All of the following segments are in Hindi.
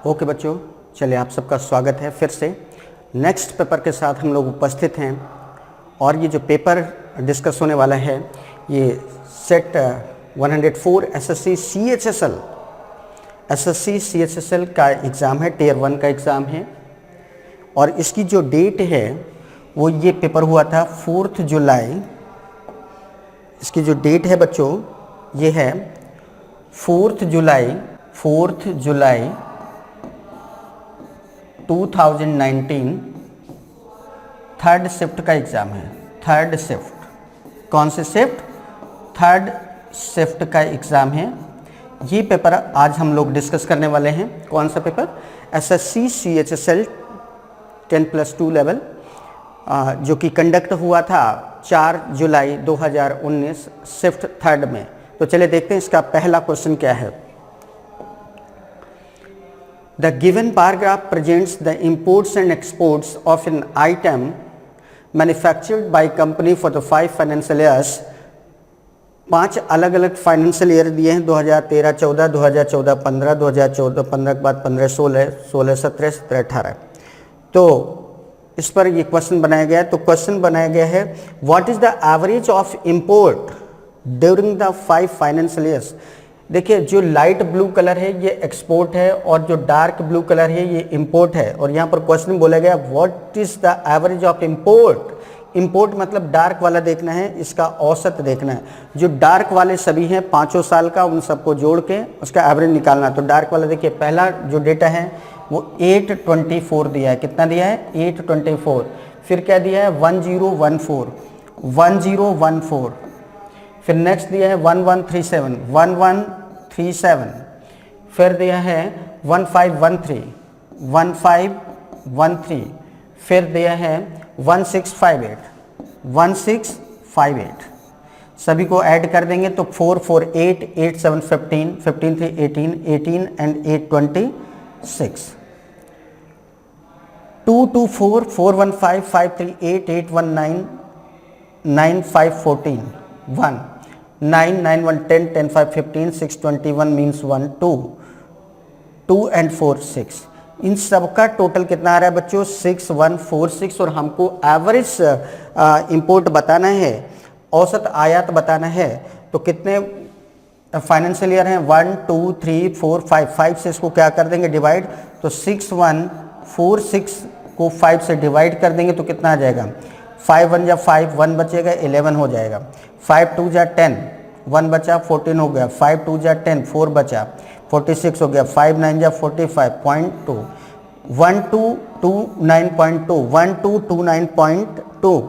ओके बच्चों, चलिए आप सबका स्वागत है फिर से नेक्स्ट पेपर के साथ हम लोग उपस्थित हैं। और ये जो पेपर डिस्कस होने वाला है ये सेट 104 एसएससी सीएचएसएल का एग्ज़ाम है, टियर 1 का एग्ज़ाम है। और इसकी जो डेट है वो ये पेपर हुआ था 4 जुलाई। इसकी जो डेट है बच्चों ये है 4 जुलाई 2019 थर्ड शिफ्ट का एग्ज़ाम है। थर्ड शिफ्ट कौन से शिफ्ट? थर्ड शिफ्ट का एग्ज़ाम है। ये पेपर आज हम लोग डिस्कस करने वाले हैं। कौन सा पेपर? एसएससी सीएचएसएल 10+2 लेवल, जो कि कंडक्ट हुआ था 4 जुलाई 2019 शिफ्ट थर्ड में। तो चलिए देखते हैं इसका पहला क्वेश्चन क्या है। The given paragraph presents the imports and exports of an item manufactured by company for the 5 financial years। 5 अलग अलग फाइनेंशियल ईयर दिए हैं, 2013-14, 2014-15, 2014-15 के बाद 15-16, 16-17, 17-18। तो इस पर ये क्वेश्चन बनाया गया है। तो क्वेश्चन बनाया गया है what is the average of import during the 5 financial years. देखिए, जो लाइट ब्लू कलर है ये एक्सपोर्ट है और जो डार्क ब्लू कलर है ये इंपोर्ट है। और यहाँ पर क्वेश्चन बोला गया what is the average of import. Import मतलब डार्क वाला देखना है, इसका औसत देखना है। जो डार्क वाले सभी हैं 5 साल का, उन सबको जोड़ के उसका एवरेज निकालना। तो डार्क वाला देखिए, पहला जो डेटा है वो 824 दिया है। कितना दिया है? 824। फिर क्या दिया है? 1014। फिर नेक्स्ट दिया है 1137। फिर दिया है 1513। फिर दिया है 1658। सभी को ऐड कर देंगे तो 448, 87, 15, 15 3 18 एंड 826। 224, 415, 538, 819, 9514, 1 9 9 1 10 10 5 15 6 21 means 1 2 and 4 6। इन सब का टोटल कितना आ रहा है बच्चों? 6146। और हमको एवरेज इंपोर्ट बताना है, औसत आयात बताना है। तो कितने फाइनेंशियल ईयर हैं? 1 2 3 4 5 से इसको क्या कर देंगे? डिवाइड। तो 6146 को 5 से डिवाइड कर देंगे तो कितना आ जाएगा? 5 1 जा 5, 1 बचेगा 11 हो जाएगा। 5 2 जा 10, 1 बचा 14 हो गया। 5 2 जा 10, 4 बचा 46 हो गया। 5 9 जा 45.2, 1229.2, 1229.2।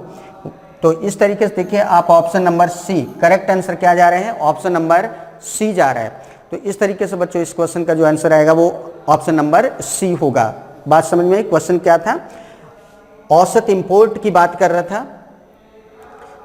तो इस तरीके से देखिए आप option number C, correct answer क्या जा रहे हैं? ऑप्शन नंबर सी जा रहा है। तो इस तरीके से बच्चों इस क्वेश्चन का जो आंसर आएगा वो ऑप्शन नंबर सी होगा। बात समझ में आई? क्वेश्चन क्या था? औसत इंपोर्ट की बात कर रहा था।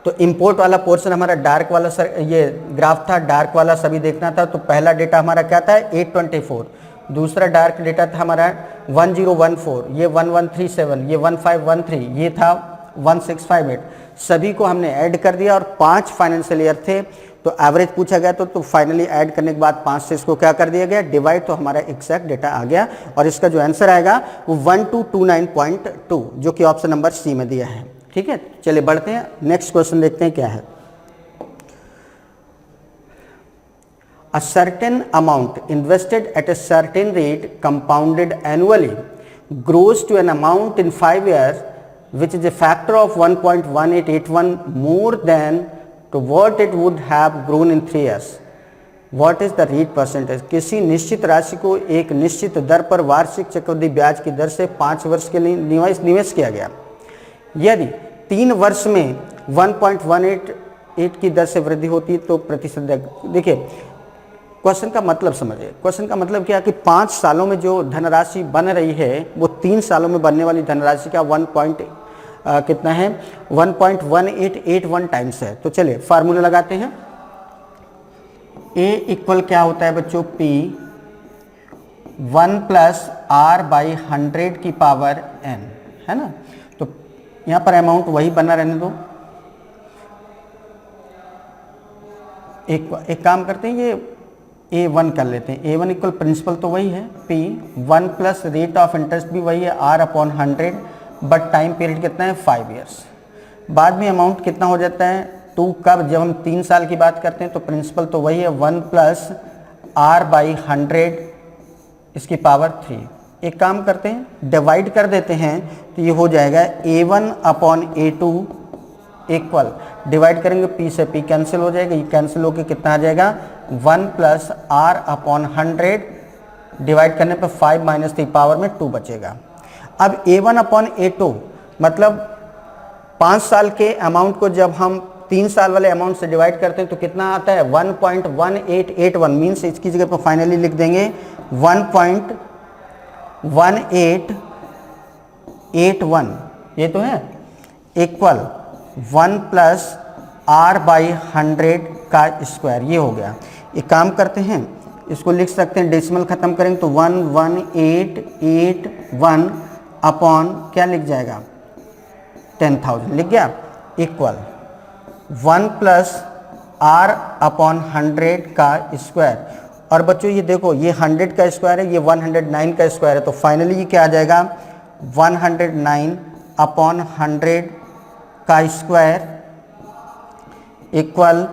तो इंपोर्ट वाला पोर्शन हमारा डार्क वाला ये ग्राफ था, डार्क वाला सभी देखना था। तो पहला डेटा हमारा क्या था? 824। दूसरा डार्क डेटा था हमारा 1014, ये 1137, ये 1513, ये था 1658। सभी को हमने ऐड कर दिया और 5 फाइनेंशियल ईयर थे तो एवरेज पूछा गया। तो फाइनली ऐड करने के बाद 5 से इसको क्या कर दिया गया? डिवाइड। तो हमारा एग्जैक्ट डेटा आ गया और इसका जो आंसर आएगा वो 1229.2, जो कि ऑप्शन नंबर सी में दिया है। ठीक है, चलिए बढ़ते हैं, नेक्स्ट क्वेश्चन देखते हैं क्या है। A certain amount invested at a certain rate compounded annually grows to an amount in 5 years which is a factor of 1.1881 more than to what it would have grown in 3 years. What is the rate percentage? किसी निश्चित राशि को एक निश्चित दर पर वार्षिक चक्रवृद्धि ब्याज की दर से 5 वर्ष के लिए निवेश किया गया। यदि 3 वर्ष में 1.188 की दर से वृद्धि होती है तो प्रतिशत। देखिए क्वेश्चन का मतलब समझिए। क्वेश्चन का मतलब क्या है कि 5 सालों में जो धनराशि बन रही है वो 3 सालों में बनने वाली धनराशि का कितना है? 1.1881 टाइम्स है। तो चलिए फार्मूला लगाते हैं। A इक्वल क्या होता है बच्चों? P 1 + R/100 की पावर n, है ना। तो यहाँ पर अमाउंट वही बना रहने दो। एक काम करते हैं, ये A1 कर लेते हैं। A1 इक्वल प्रिंसिपल तो वही है P, 1 plus rate of interest भी वही है R/100, बट टाइम पीरियड कितना है 5 ईयर्स। बाद में अमाउंट कितना हो जाता है 2, कब जब हम 3 साल की बात करते हैं तो प्रिंसिपल तो वही है 1 प्लस R/100 इसकी पावर 3। एक काम करते हैं डिवाइड कर देते हैं तो ये हो जाएगा A1/A2 इक्वल, डिवाइड करेंगे P से P कैंसिल हो जाएगा, ये कैंसिल होकर कितना आ जाएगा 1 प्लस R/100, डिवाइड करने पर 5 माइनस 3 पावर में 2 बचेगा। अब A1/A2 मतलब 5 साल के अमाउंट को जब हम 3 साल वाले अमाउंट से डिवाइड करते हैं तो कितना आता है 1.1881, मीन्स इसकी जगह पर फाइनली लिख देंगे 1.1881, ये तो है, इक्वल 1 प्लस R/100 का स्क्वायर, ये हो गया। एक काम करते हैं इसको लिख सकते हैं, डेसिमल खत्म करेंगे तो 11881 अपॉन क्या लिख जाएगा 10,000 लिख गया, इक्वल 1 प्लस R/100 का स्क्वायर। और बच्चों ये देखो ये 100 का स्क्वायर है, ये 109 का स्क्वायर है, तो फाइनली ये क्या आ जाएगा 109/100 का स्क्वायर इक्वल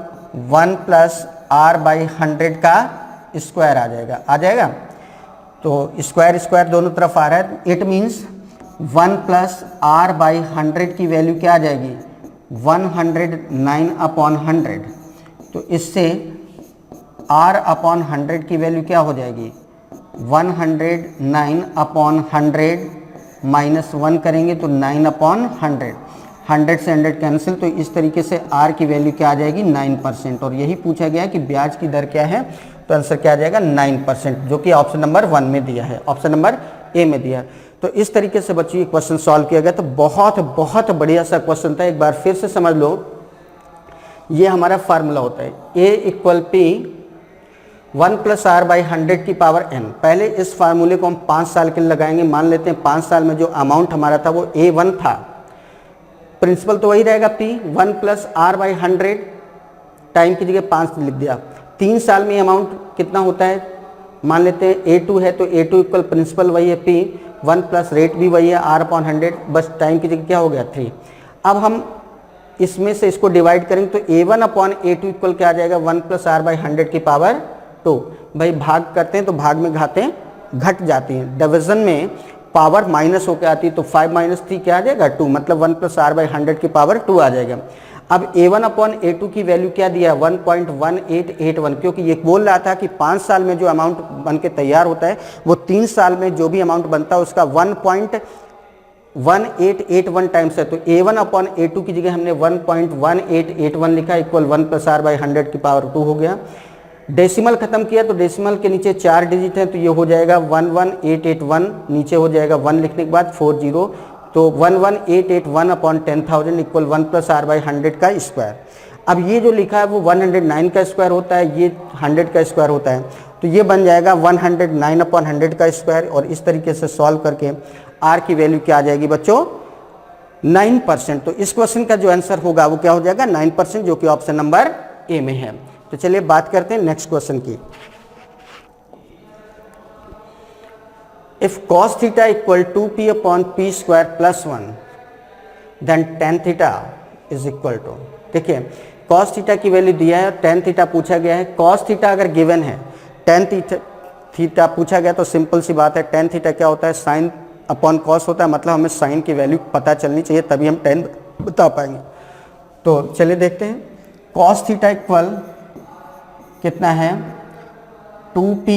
1 प्लस R/100 का स्क्वायर आ जाएगा। तो स्क्वायर स्क्वायर दोनों तरफ आ रहा है, इट मीन्स 1 प्लस R/100 की वैल्यू क्या आ जाएगी 109/100। तो इससे R/100 की वैल्यू क्या हो जाएगी 109/100 माइनस 1 करेंगे तो 9/100, 100 से 100 कैंसिल, तो इस तरीके से R की वैल्यू क्या आ जाएगी 9%। और यही पूछा गया कि ब्याज की दर क्या है, तो आंसर क्या आ जाएगा 9%, जो कि ऑप्शन नंबर 1 में दिया है, ऑप्शन नंबर ए में दिया है। तो इस तरीके से बच्चों ये क्वेश्चन सॉल्व किया गया। तो बहुत बहुत बढ़िया सा क्वेश्चन था, एक बार फिर से समझ लो। ये हमारा फार्मूला होता है A equal P 1 plus R/100 की पावर n। पहले इस फार्मूले को हम 5 साल के लिए लगाएंगे। मान लेते हैं 5 साल में जो अमाउंट हमारा था वो A1 था, प्रिंसिपल तो वही रहेगा P 1 प्लस R/100, टाइम की जगह 5 लिख दिया। 3 साल में अमाउंट कितना होता है, मान लेते हैं A2 है तो A2 इक्वल प्रिंसिपल वही है P 1 प्लस रेट भी वही है R/100, बस टाइम की जगह क्या हो गया 3। अब हम इसमें से इसको डिवाइड करेंगे तो A1/A2 इक्वल क्या आ जाएगा 1 प्लस R/100 की पावर 2। भाई भाग करते हैं तो भाग में घातें घट जाती हैं, डिवीजन में पावर माइनस होकर आती है, तो 5 माइनस 3 क्या आ जाएगा 2, मतलब 1 प्लस R/100 की पावर 2 आ जाएगा। अब A1/A2 की वैल्यू क्या दिया है 1.1881, क्योंकि ये बोल रहा था कि 5 साल में जो अमाउंट बन के तैयार होता है वो 3 साल में जो भी अमाउंट बनता है उसका 1.1881 टाइम्स है। तो A1/A2 की जगह हमने 1.1881 लिखा, इक्वल 1 प्लस R/100 की पावर 2 हो गया। डेसिमल खत्म किया तो डेसिमल के नीचे 4 डिजिट है, तो ये हो जाएगा 11881, नीचे हो जाएगा 1 लिखने के बाद 40, तो 11881 अपॉन 10,000 इक्वल 1 प्लस R/100 का स्क्वायर। अब ये जो लिखा है वो 109 का स्क्वायर होता है, ये 100 का स्क्वायर होता है, तो ये बन जाएगा 109/100 का स्क्वायर। और इस तरीके से सॉल्व करके R की वैल्यू क्या आ जाएगी बच्चों 9%। तो इस क्वेश्चन का जो आंसर होगा वो क्या हो जाएगा 9%, जो कि ऑप्शन नंबर ए में है। तो चलिए बात करते हैं नेक्स्ट क्वेश्चन की। If cos theta equal 2p upon p square plus 1 then tan theta is equal to, देखिए cos थीटा की वैल्यू दिया है और tan थीटा पूछा गया है। cos थीटा अगर गिवन है, tan थीटा पूछा गया, तो सिंपल सी बात है tan थीटा क्या होता है sin अपॉन cos होता है, मतलब हमें sin की वैल्यू पता चलनी चाहिए तभी हम tan बता पाएंगे। तो चलिए देखते हैं cos थीटा इक्वल कितना है 2p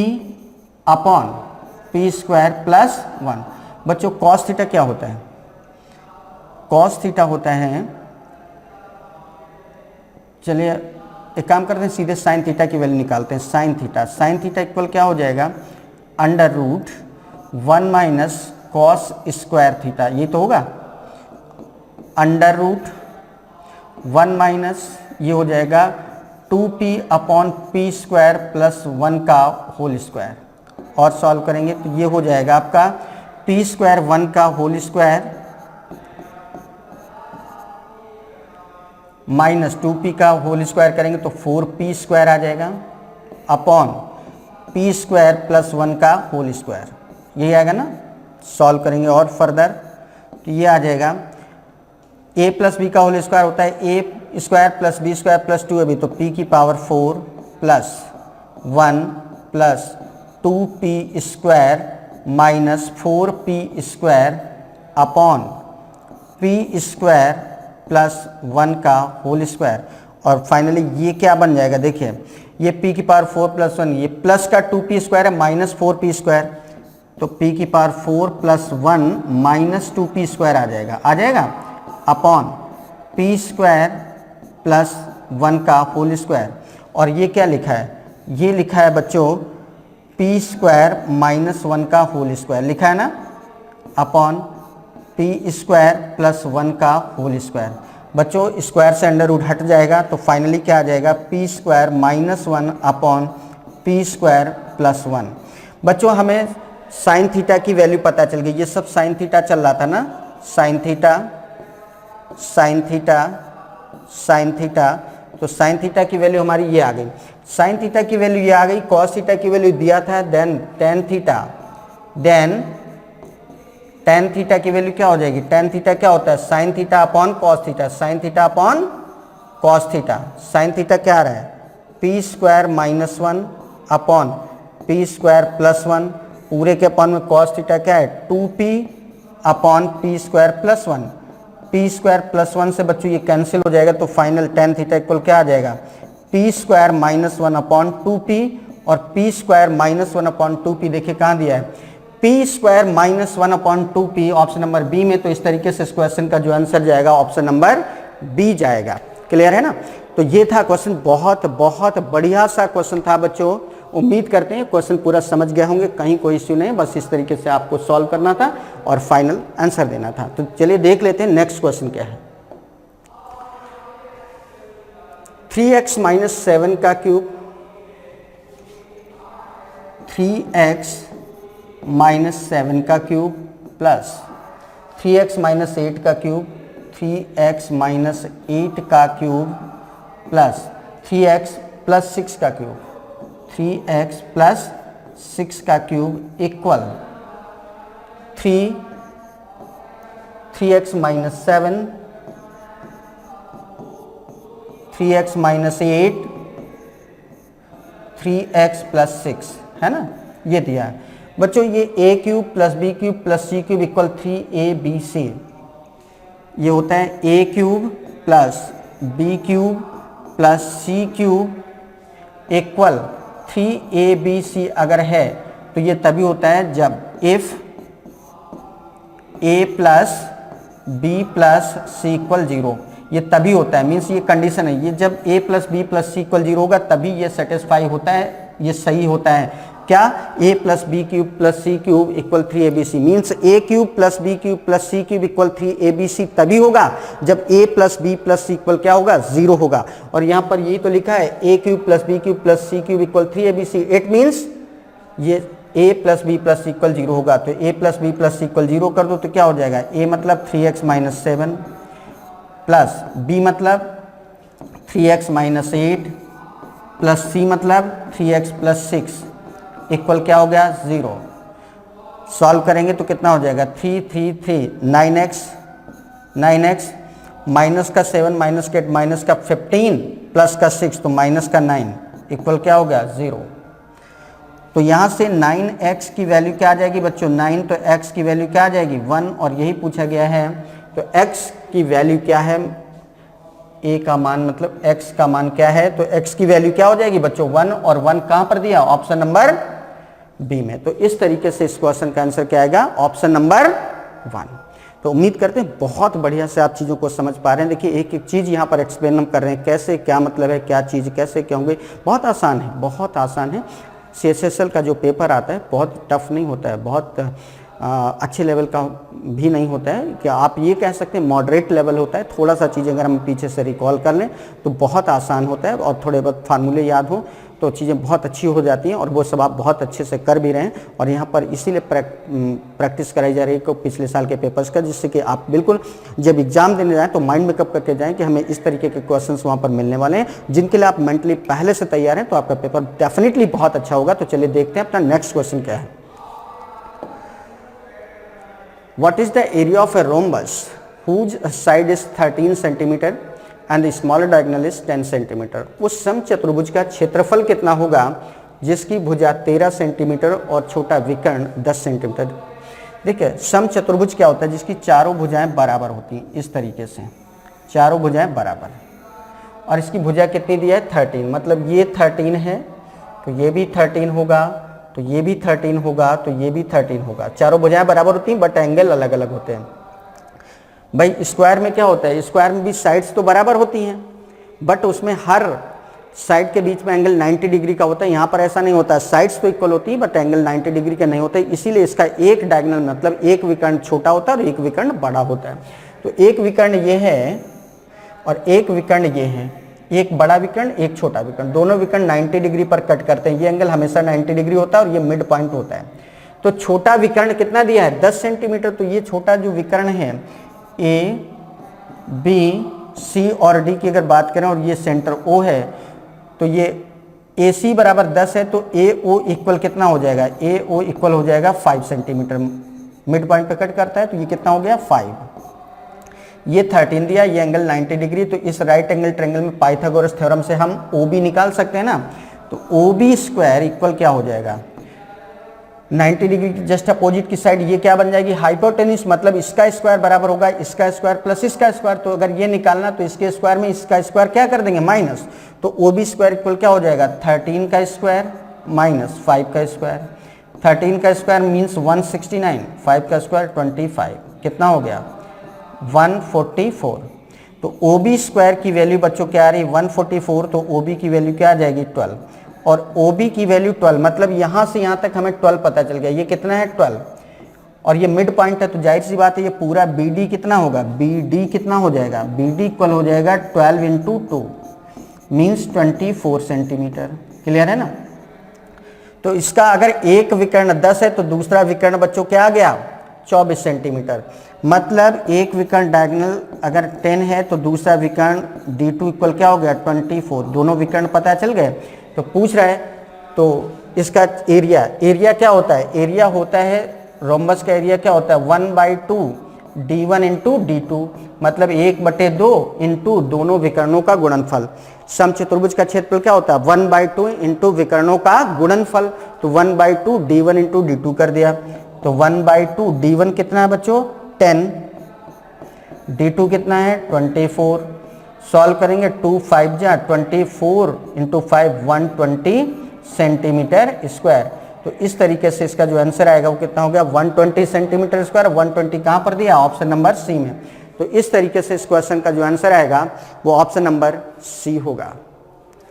upon p square plus 1। बच्चों cos थीटा क्या होता है, cos थीटा होता है, चलिए एक काम करते हैं सीधे sin थीटा की वैल्यू निकालते हैं। sin थीटा इक्वल क्या हो जाएगा under root 1 minus cos square theta, ये तो होगा अंडर रूट 1 माइनस ये हो जाएगा 2p upon p square plus 1 का होल स्क्वायर। और सॉल्व करेंगे तो ये हो जाएगा आपका p स्क्वायर 1 का होल स्क्वायर माइनस 2p का होल स्क्वायर करेंगे तो 4p स्क्वायर आ जाएगा, अपॉन पी स्क्वायर प्लस 1 का होल स्क्वायर, यही आएगा ना। सॉल्व करेंगे और फर्दर तो ये आ जाएगा a प्लस बी का होल स्क्वायर होता है a square plus B square plus 2ab, तो p की power 4 plus 1 plus 2p square minus 4p square upon p square plus 1 का होल स्क्वायर। और फाइनली ये क्या बन जाएगा, देखिए ये p की पावर 4 प्लस 1, ये प्लस का 2p स्क्वायर है माइनस 4p स्क्वायर, तो p की power 4 plus 1 minus 2p square आ जाएगा अपॉन p स्क्वायर प्लस 1 का होल स्क्वायर। और ये क्या लिखा है, ये लिखा है बच्चों p स्क्वायर माइनस 1 का होल स्क्वायर लिखा है ना, अपॉन p स्क्वायर प्लस 1 का होल स्क्वायर। बच्चों स्क्वायर से अंडर रूट हट जाएगा, तो फाइनली क्या आ जाएगा, p square minus 1 upon p square plus 1। बच्चों हमें साइन थीटा की वैल्यू पता चल गई, ये सब साइन थीटा चल रहा था ना, sine theta sine theta sine theta, तो साइन थीटा की वैल्यू हमारी ये आ गई, साइन थीटा की वैल्यू ये आ गई, कॉस थीटा की वैल्यू दिया था, then tan theta, then tan theta की वैल्यू क्या हो जाएगी, टेन थीटा क्या होता है, sine theta upon cos theta, sine theta upon cos theta. Sine theta क्या आ रहा है, P square minus 1 upon P square plus 1, पूरे के अपॉन में कॉस थीटा क्या है 2p upon P square plus 1, P square plus 1 से बच्चों ये कैंसिल हो जाएगा, तो फाइनल टेन थीटा इक्वल क्या आ जाएगा, P square minus 1 upon 2p, और P square minus 1 upon 2p देखिए कहाँ दिया है, P square minus 1 upon 2p option number B में। तो इस तरीके से इस क्वेश्चन का जो आंसर जाएगा ऑप्शन नंबर बी जाएगा। क्लियर है ना। तो ये था क्वेश्चन, बहुत बहुत बढ़िया सा क्वेश्चन था बच्चों। उम्मीद करते हैं क्वेश्चन पूरा समझ गए होंगे, कहीं कोई इश्यू नहीं, बस इस तरीके से आपको सॉल्व करना था और फाइनल आंसर देना था। तो चलिए देख लेते हैं नेक्स्ट क्वेश्चन क्या है। 3x माइनस 7 का क्यूब, 3x माइनस 7 का क्यूब प्लस 3x माइनस 8 का क्यूब, 3x माइनस 8 का क्यूब प्लस 3x प्लस 6 का क्यूब, 3x प्लस 6 का cube equal 3x minus 7, 3x minus 8, 3x plus 6 है ना, ये दिया है बच्चों। ये a cube plus B cube plus C cube equal 3abc, ये होता है a cube plus B cube plus C cube equal 3abc अगर है तो ये तभी होता है जब if a plus B plus C equal 0, ये तभी होता है, मीन्स ये कंडीशन है, ये जब a plus B plus C equal 0 होगा तभी ये सेटिस्फाई होता है, ये सही होता है। क्या, a plus B cube plus C cube equal 3abc, means a cube plus B cube plus C cube equal 3abc तभी होगा जब a plus B plus C equal क्या होगा 0 होगा। और यहाँ पर यही तो लिखा है a cube plus B cube plus C cube equal 3abc, it means ये a plus B plus C equal 0 होगा। तो a plus B plus C equal 0 कर दो तो क्या हो जाएगा, a मतलब 3x माइनस 7 प्लस b मतलब 3x माइनस 8 प्लस c मतलब 3x प्लस 6 इक्वल क्या हो गया 0। सॉल्व करेंगे तो कितना हो जाएगा 3 3 3 9x माइनस का 7 माइनस का 8 माइनस का 15 प्लस का 6 तो माइनस का 9 इक्वल क्या हो गया 0। तो यहाँ से 9x की वैल्यू क्या आ जाएगी बच्चों 9, तो x की वैल्यू क्या आ जाएगी 1, और यही पूछा गया है। तो x की वैल्यू क्या है, a का मान मतलब x का मान क्या है, तो x की वैल्यू क्या हो जाएगी बच्चों 1, और 1 कहाँ पर दिया ऑप्शन नंबर बी में। तो इस तरीके से इस क्वेश्चन का आंसर क्या आएगा ऑप्शन नंबर 1। तो उम्मीद करते हैं बहुत बढ़िया से आप चीज़ों को समझ पा रहे हैं। देखिए एक एक चीज़ यहाँ पर एक्सप्लेन हम कर रहे हैं, कैसे क्या मतलब है, क्या चीज़ कैसे क्या होंगे, बहुत आसान है, बहुत आसान है। CSSL का जो पेपर आता है बहुत टफ नहीं होता है, बहुत अच्छे लेवल का भी नहीं होता है, कि आप ये कह सकते हैं मॉडरेट लेवल होता है। थोड़ा सा चीज़ अगर हम पीछे से रिकॉल कर लें तो बहुत आसान होता है, और थोड़े बहुत फार्मूले याद हो तो चीज़ें बहुत अच्छी हो जाती हैं और वो सब आप बहुत अच्छे से कर भी रहे हैं। और यहाँ पर इसीलिए प्रैक्टिस कराई जा रही है पिछले साल के पेपर्स का, जिससे कि आप बिल्कुल जब एग्जाम देने जाएँ तो माइंड मेकअप करके जाएँ कि हमें इस तरीके के क्वेश्चंस वहाँ पर मिलने वाले हैं, जिनके लिए आप मेंटली पहले से तैयार हैं, तो आपका पेपर डेफिनेटली बहुत अच्छा होगा। तो चलिए देखते हैं अपना नेक्स्ट क्वेश्चन क्या है। What is the area of a rhombus whose side is 13 centimeter and the smaller diagonal is 10 centimeter? उस समचतुर्भुज का क्षेत्रफल कितना होगा जिसकी भुजा 13 सेंटीमीटर और छोटा विकर्ण 10 सेंटीमीटर? देखिए समचतुर्भुज क्या होता है, जिसकी चारों भुजाएं बराबर होती हैं, इस तरीके से चारों भुजाएं बराबर, और इसकी भुजा कितनी दी है 13, मतलब ये 13 है तो ये भी 13 होगा, तो ये भी 13 होगा, तो ये भी 13 होगा। चारों भुजाएं बराबर होती हैं बट एंगल अलग अलग होते हैं। भाई स्क्वायर में क्या होता है, स्क्वायर में भी साइड्स तो बराबर होती हैं बट उसमें हर साइड के बीच में एंगल 90 डिग्री का होता है। यहाँ पर ऐसा नहीं होता है, साइड्स तो इक्वल होती है बट एंगल 90 डिग्री का नहीं होता है। इसीलिए इसका एक डायगोनल मतलब एक विकर्ण छोटा होता है और एक विकर्ण बड़ा होता है। तो एक विकर्ण ये है और एक विकर्ण ये है, एक बड़ा विकर्ण एक छोटा विकर्ण, दोनों विकर्ण 90 डिग्री पर कट करते हैं। ये एंगल हमेशा 90 डिग्री होता है और ये मिड पॉइंट होता है। तो छोटा विकर्ण कितना दिया है 10 सेंटीमीटर, तो ये छोटा जो विकर्ण है ए बी सी और डी की अगर बात करें और ये सेंटर ओ है, तो ये ए सी बराबर 10 है, तो ए ओ इक्वल कितना हो जाएगा, ए ओ इक्वल हो जाएगा 5 सेंटीमीटर। मिड पॉइंट पे कट करता है तो ये कितना हो गया 5। ये 13 दिया, ये एंगल 90 डिग्री, तो इस राइट एंगल ट्रायंगल में पाइथागोरस थ्योरम से हम OB निकाल सकते हैं ना। तो OB स्क्वायर इक्वल क्या हो जाएगा 90 डिग्री की जस्ट अपोजिट की साइड ये क्या बन जाएगी हाइपोटेन्यूस, मतलब इसका स्क्वायर बराबर होगा इसका स्क्वायर प्लस इसका स्क्वायर। तो अगर ये निकालना तो इसके स्क्वायर में इसका स्क्वायर क्या कर देंगे माइनस, तो OB स्क्वायर इक्वल क्या हो जाएगा 13 का स्क्वायर माइनस 5 का स्क्वायर। 13 का स्क्वायर मीन्स 169, 5 का स्क्वायर 25, कितना हो गया 144। तो OB स्क्वायर की वैल्यू बच्चों क्या आ रही है 144, तो OB की वैल्यू क्या आ जाएगी 12, और OB की वैल्यू 12, मतलब यहाँ से यहाँ तक हमें 12 पता चल गया। ये कितना है 12, और ये मिड पॉइंट है तो जाहिर सी बात है ये पूरा BD कितना होगा, BD कितना हो जाएगा, BD इक्वल हो जाएगा 12 इंटू 2 मीन्स 24 सेंटीमीटर। क्लियर है ना। तो इसका अगर एक विकर्ण 10 है तो दूसरा विकर्ण बच्चों क्या आ गया 24 सेंटीमीटर, मतलब एक विकर्ण डायगोनल अगर 10 है तो दूसरा विकर्ण D2 इक्वल क्या हो गया 24। दोनों विकर्ण पता चल गए। तो पूछ रहा है तो इसका एरिया क्या होता है, एरिया होता है रोम्बस का एरिया क्या होता है 1/2 D1 इंटू D2, मतलब 1/2 इंटू दोनों विकर्णों का गुणनफल। समचतुर्भुज का क्षेत्रफल क्या होता है 1/2 इंटू विकर्णों का गुणनफल, तो 1/2 D1 इंटू D2 कर दिया। तो 1/2 D1 कितना है बच्चों 10, D2 कितना है 24। सॉल्व करेंगे 2 5 जा 24 इंटू 5 120 सेंटीमीटर स्क्वायर। तो इस तरीके से इसका जो आंसर आएगा वो कितना हो गया 120 सेंटीमीटर स्क्वायर। 120 कहाँ पर दिया ऑप्शन नंबर सी में। तो इस तरीके से इस क्वेश्चन का जो आंसर आएगा वो ऑप्शन नंबर सी होगा।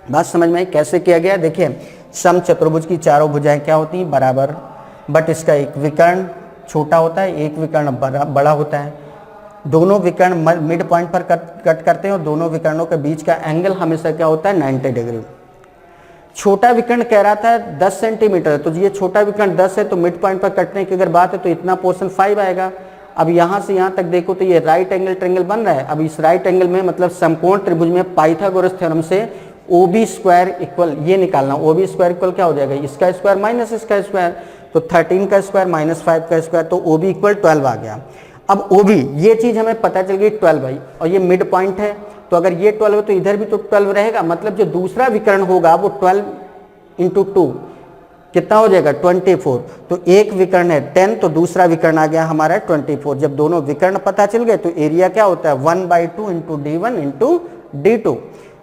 बात समझ में आई कैसे किया गया। देखिए समचतुर्भुज की चारों भुजाएं क्या होती हैं बराबर, बट इसका एक विकर्ण छोटा होता है एक विकर्ण बड़ा होता है। दोनों विकर्ण मिड पॉइंट पर कट करते हैं और दोनों विकर्णों के बीच का एंगल हमेशा क्या होता है 90 डिग्री। छोटा विकर्ण कह रहा था 10 सेंटीमीटर, तो ये छोटा विकर्ण 10 है तो मिड पॉइंट पर कटने की अगर बात है तो इतना पोर्शन 5 आएगा। अब यहाँ से यहाँ तक देखो तो ये राइट एंगल ट्रायंगल बन रहा है। अब इस राइट एंगल में मतलब समकोण त्रिभुज में पाइथागोरस थ्योरम से OB स्क्वायर इक्वल ये निकालना, OB स्क्वायर इक्वल क्या हो जाएगा इसका स्क्वायर माइनस इसका स्क्वायर, तो 13 का स्क्वायर माइनस 5 का स्क्वायर, तो OB इक्वल 12 आ गया। अब OB ये चीज हमें पता चल गई 12 भाई, और ये मिड पॉइंट है तो अगर ये 12 है तो इधर भी तो 12 रहेगा, मतलब जो दूसरा विकर्ण होगा वो 12 इंटू 2 कितना हो जाएगा 24। तो एक विकर्ण है 10 तो दूसरा विकर्ण आ गया हमारा 24। जब दोनों विकर्ण पता चल गए तो एरिया क्या होता है 1/2 इंटू D1 इंटू D2।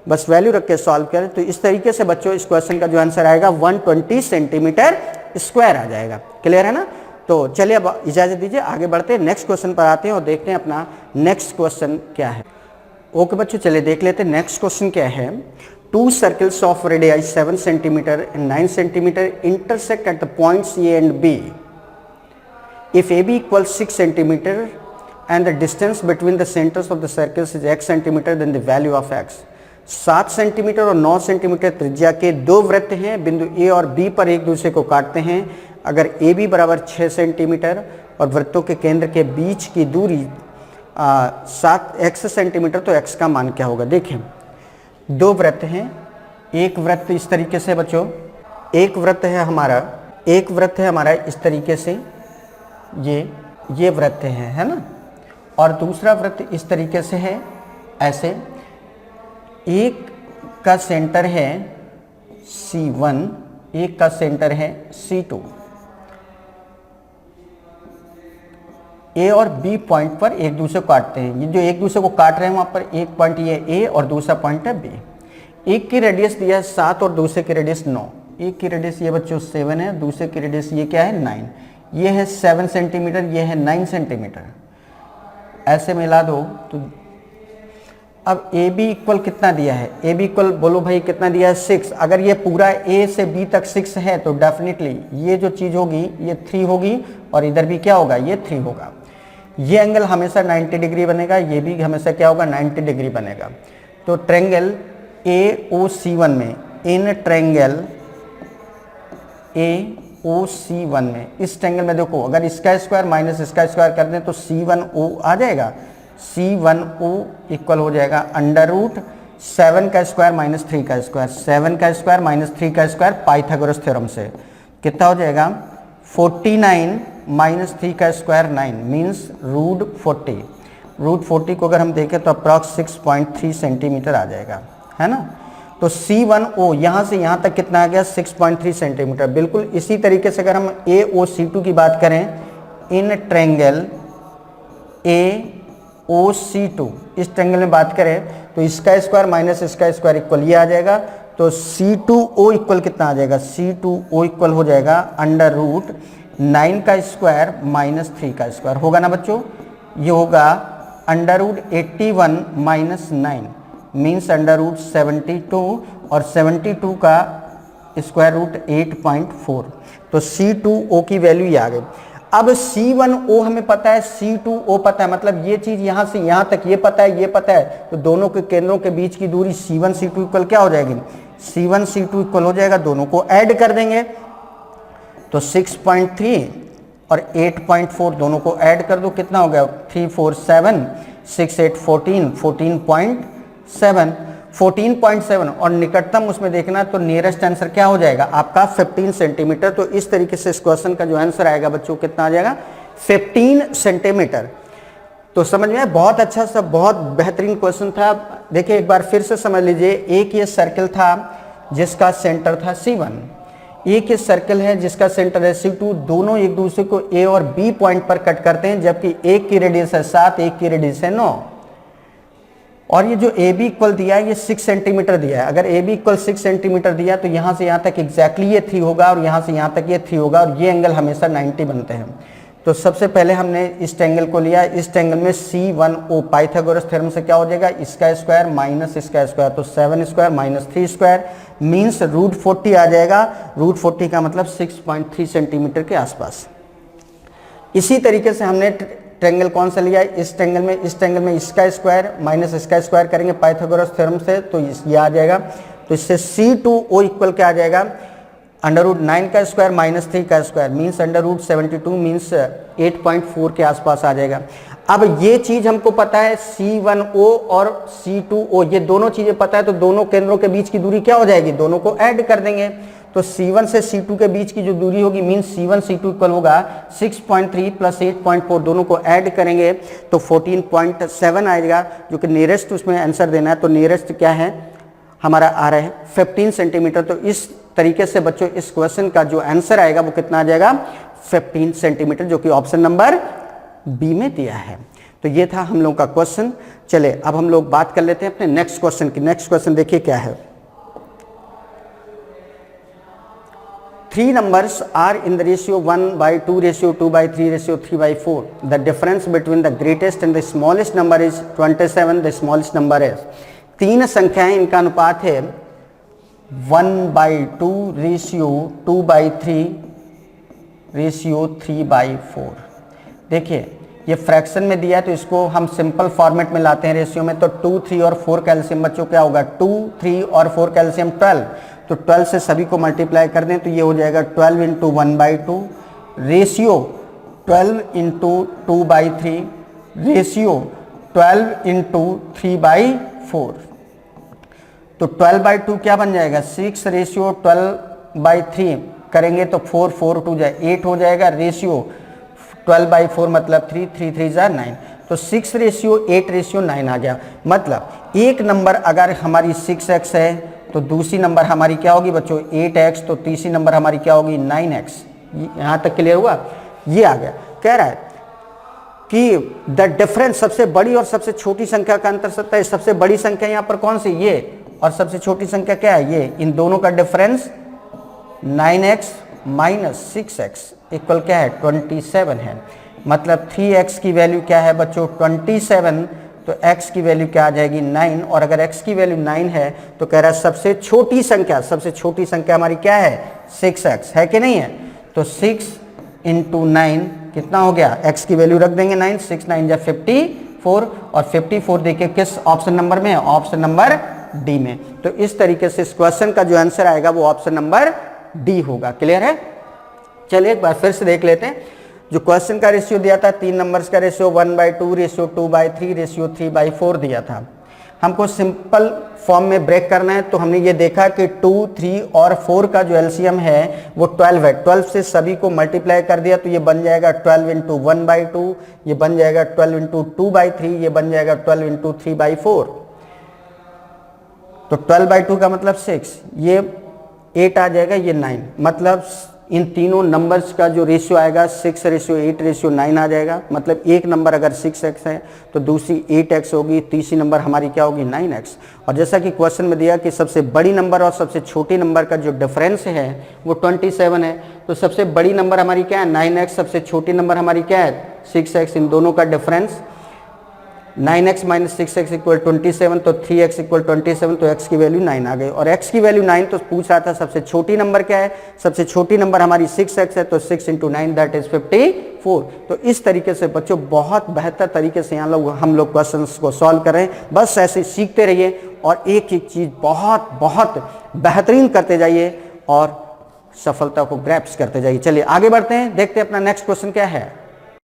बस वैल्यू रख के सॉल्व करें तो इस तरीके से बच्चों इस क्वेश्चन का जो आंसर आएगा 120 सेंटीमीटर स्क्वायर आ जाएगा। क्लियर है ना। तो चलिए अब इजाजत दीजिए आगे बढ़ते हैं नेक्स्ट क्वेश्चन पर आते हैं और देखते हैं अपना नेक्स्ट क्वेश्चन क्या है। ओके बच्चों चलिए देख लेते हैं नेक्स्ट क्वेश्चन क्या है। Two circles of radii 7 centimeter and 9 centimeter intersect at the points A and B. If AB equals 6 centimeter and the distance between the centers of the circles is x centimeter, then the value of x. 7 centimetre और 9 सेंटीमीटर त्रिज्या के दो वृत्त हैं, बिंदु ए और बी पर एक दूसरे को काटते हैं। अगर ए बी बराबर 6 सेंटीमीटर और वृत्तों के केंद्र के बीच की दूरी 7x सेंटीमीटर, तो x का मान क्या होगा। देखें, दो वृत्त हैं, एक वृत्त इस तरीके से बच्चों, एक वृत्त है हमारा इस तरीके से, ये वृत्त है ना, और दूसरा वृत्त इस तरीके से है ऐसे। एक का सेंटर है C1, एक का सेंटर है C2। ए और बी पॉइंट पर एक दूसरे को काटते हैं। ये जो एक दूसरे को काट रहे हैं वहां पर एक पॉइंट ये ए और दूसरा पॉइंट है बी। एक की रेडियस दिया है 7 और दूसरे की रेडियस 9। एक की रेडियस ये बच्चों 7 है, दूसरे की रेडियस ये क्या है 9। ये है 7 सेंटीमीटर, ये है 9 सेंटीमीटर। ऐसे मिला दो तो अब ए बी इक्वल कितना दिया है, ए बी इक्वल बोलो भाई कितना दिया है 6। अगर ये पूरा ए से बी तक 6 है तो डेफिनेटली ये जो चीज़ होगी ये 3 होगी और इधर भी क्या होगा, ये 3 होगा। ये एंगल हमेशा 90 डिग्री बनेगा, ये भी हमेशा क्या होगा 90 डिग्री बनेगा। तो ट्रायंगल AOC1 में, इन ट्रायंगल AOC1 में, इस ट्रायंगल में देखो अगर इसका स्क्वायर माइनस इसका स्क्वायर कर दें तो C1O आ जाएगा। C1O इक्वल हो जाएगा अंडर रूट 7 का स्क्वायर माइनस 3 का स्क्वायर, 7 का स्क्वायर माइनस 3 का स्क्वायर पाइथागोरस थ्योरम से कितना हो जाएगा 49 माइनस 3 का स्क्वायर 9 मीन्स रूट 40। रूट 40 को अगर हम देखें तो अप्रॉक्स 6.3 सेंटीमीटर आ जाएगा, है ना। तो C1O यहाँ से यहाँ तक कितना आ गया 6.3 सेंटीमीटर। बिल्कुल इसी तरीके से अगर हम AOC2 की बात करें, इन ट्रायंगल AOC2 इस ट्रायंगल में बात करें तो इसका स्क्वायर माइनस इसका स्क्वायर इक्वल ये आ जाएगा। तो C2O इक्वल कितना आ जाएगा, C2O इक्वल हो जाएगा अंडर रूट 9 का स्क्वायर माइनस 3 का स्क्वायर होगा ना बच्चों। ये होगा under root 81 minus 9 means under root 72 और 72 का स्क्वायर रूट 8.4। तो C2O की वैल्यू ये आ गई। अब C1O हमें पता है, C2O पता है, मतलब ये चीज यहां से यहां तक ये पता है, ये पता है। तो दोनों के केंद्रों के बीच की दूरी C1 C2 इक्वल क्या हो जाएगी, C1 C2 इक्वल हो जाएगा, दोनों को ऐड कर देंगे तो 6.3 और 8.4 दोनों को ऐड कर दो कितना हो गया 3 4 7 6 8 14 14.7 और निकटतम उसमें देखना तो नियरेस्ट आंसर क्या हो जाएगा आपका 15 सेंटीमीटर। तो इस तरीके से इस क्वेश्चन का जो आंसर आएगा बच्चों कितना आ जाएगा 15 सेंटीमीटर। तो समझ में बहुत अच्छा सा बहुत बेहतरीन क्वेश्चन था। देखिए एक बार फिर से समझ लीजिए, एक ये सर्कल था जिसका सेंटर था C1, एक ये सर्कल है जिसका सेंटर है C2। दोनों एक दूसरे को A और B पॉइंट पर कट करते हैं, जबकि एक की रेडियस है 7, एक की रेडियस है 9। और ये जो AB इक्वल दिया है ये 6 सेंटीमीटर दिया है। अगर AB इक्वल 6 सेंटीमीटर दिया तो यहाँ से यहाँ तक एग्जैक्टली ये 3 होगा और यहाँ से यहाँ तक ये 3 होगा और ये एंगल हमेशा 90 बनते हैं। तो सबसे पहले हमने इस ट्रायंगल को लिया, इस ट्रायंगल में C1O पाइथागोरस थ्योरम से क्या हो जाएगा इसका स्क्वायर माइनस इसका स्क्वायर, तो 7 square minus 3 square means root 40 आ जाएगा। रूट 40 का मतलब 6.3 सेंटीमीटर के आसपास। इसी तरीके से हमने ट्रायंगल कौन सा लिया है, इस ट्रायंगल में इसका स्क्वायर माइनस इसका स्क्वायर करेंगे पाइथागोरस थ्योरम से तो ये आ जाएगा। तो इससे C2O इक्वल क्या आ जाएगा अंडर रूट 9 का स्क्वायर माइनस 3 का square means under root 72 means 8.4 के आसपास आ जाएगा। अब ये चीज हमको पता है C1O और C2O ये दोनों चीजें पता है, तो दोनों केंद्रों के बीच की दूरी क्या हो जाएगी, दोनों को ऐड कर देंगे। तो C1 से C2 के बीच की जो दूरी होगी मीन्स C1 C2 इक्वल होगा 6.3 प्लस 8.4, दोनों को ऐड करेंगे तो 14.7 आएगा, जो कि नियरेस्ट उसमें आंसर देना है। तो नियरेस्ट क्या है हमारा आ रहा है 15 सेंटीमीटर। तो इस तरीके से बच्चों इस क्वेश्चन का जो आंसर आएगा वो कितना आ जाएगा 15 सेंटीमीटर, जो कि ऑप्शन नंबर बी में दिया है। तो ये था हम लोगों का क्वेश्चन। चले अब हम लोग बात कर लेते हैं अपने नेक्स्ट क्वेश्चन की। नेक्स्ट क्वेश्चन देखिए क्या है। 3 numbers are in the ratio 1/2 ratio 2/3 ratio 3/4. The difference between the greatest and the smallest number is 27. The smallest number is 3 संख्याएं, इनका अनुपात है 1/2 रेशियो 2/3 रेशियो 3/4। देखिए ये फ्रैक्शन में दिया है तो इसको हम सिंपल फॉर्मेट में लाते हैं रेशियो में, तो 2, 3 और 4 कैल्शियम बच्चों क्या होगा, 2, 3 और 4 कैल्शियम 12, तो 12 से सभी को मल्टीप्लाई कर दें तो ये हो जाएगा 12 into 1/2 ratio 12 into 2/3 ratio 12 into 3/4, तो 12/2 क्या बन जाएगा 6 रेशियो 12/3 करेंगे तो 4, 4 2 जाए 8 हो जाएगा, रेशियो 12/4 मतलब 3, 3 3 जा 9, तो 6 रेशियो 8 रेशियो 9 आ गया। मतलब एक नंबर अगर हमारी 6x है तो दूसरी नंबर हमारी क्या होगी बच्चों 8x, तो तीसरी नंबर हमारी क्या होगी 9x। यहाँ तक क्लियर हुआ? ये आ गया। कह रहा है कि द डिफरेंस, सबसे बड़ी और सबसे छोटी संख्या का अंतर 27 है। सबसे बड़ी संख्या यहाँ पर कौन सी, ये, और सबसे छोटी संख्या क्या है, ये। इन दोनों का difference 9x minus 6x equal क्या है 27 है। मतलब 3x की वैल्यू क्या है बच्चों 27, तो x की वैल्यू क्या आ जाएगी 9, और अगर x की वैल्यू 9 है तो कह रहा है सबसे छोटी संख्या हमारी क्या है 6x है कि नहीं है। तो 6 इंटू 9 कितना हो गया, x की वैल्यू रख देंगे 9, 6 9 जा 54, और 54 देखिए किस ऑप्शन नंबर में है, ऑप्शन नंबर डी में। तो इस तरीके से इस क्वेश्चन का जो आंसर आएगा वो ऑप्शन नंबर डी होगा। क्लियर है? चलिए एक बार फिर से देख लेते हैं। जो क्वेश्चन का रेशियो दिया था 3 नंबर्स का रेशियो 1/2 रेशियो 2/3 रेशियो 3/4 दिया था। हमको सिंपल फॉर्म में ब्रेक करना है, तो हमने ये देखा कि 2, 3 और 4 का जो एलसीएम है वो 12 है। 12 से सभी को मल्टीप्लाई कर दिया तो ये बन जाएगा 12 इंटू 1/2, ये बन जाएगा 12 इंटू 2/3, ये बन जाएगा 12 इंटू 3/4। तो 12/2 का मतलब 6, ये 8 आ जाएगा, ये 9। मतलब इन तीनों नंबर्स का जो रेशियो आएगा 6 रेशियो 8 रेशियो 9 आ जाएगा। मतलब एक नंबर अगर 6x है तो दूसरी 8x होगी, तीसरी नंबर हमारी क्या होगी 9x। और जैसा कि क्वेश्चन में दिया कि सबसे बड़ी नंबर और सबसे छोटी नंबर का जो डिफरेंस है वो 27 है, तो सबसे बड़ी नंबर हमारी क्या है 9x, सबसे छोटी नंबर हमारी क्या है 6x। इन दोनों का difference 9x minus 6x equal 27, तो 3x इक्वल 27, तो x की वैल्यू 9 आ गई। और x की वैल्यू 9 तो पूछ रहा था सबसे छोटी नंबर क्या है, सबसे छोटी नंबर हमारी 6x है, तो 6 इंटू 9 दैट इज 54। तो इस तरीके से बच्चों बहुत बेहतर तरीके से हम लोग क्वेश्चंस को सॉल्व कर रहे हैं। बस ऐसे सीखते रहिए और एक एक चीज़ बहुत बहुत बेहतरीन करते जाइए और सफलता को ग्रैप्स करते जाइए। चलिए आगे बढ़ते हैं, देखते हैं अपना नेक्स्ट क्वेश्चन क्या है।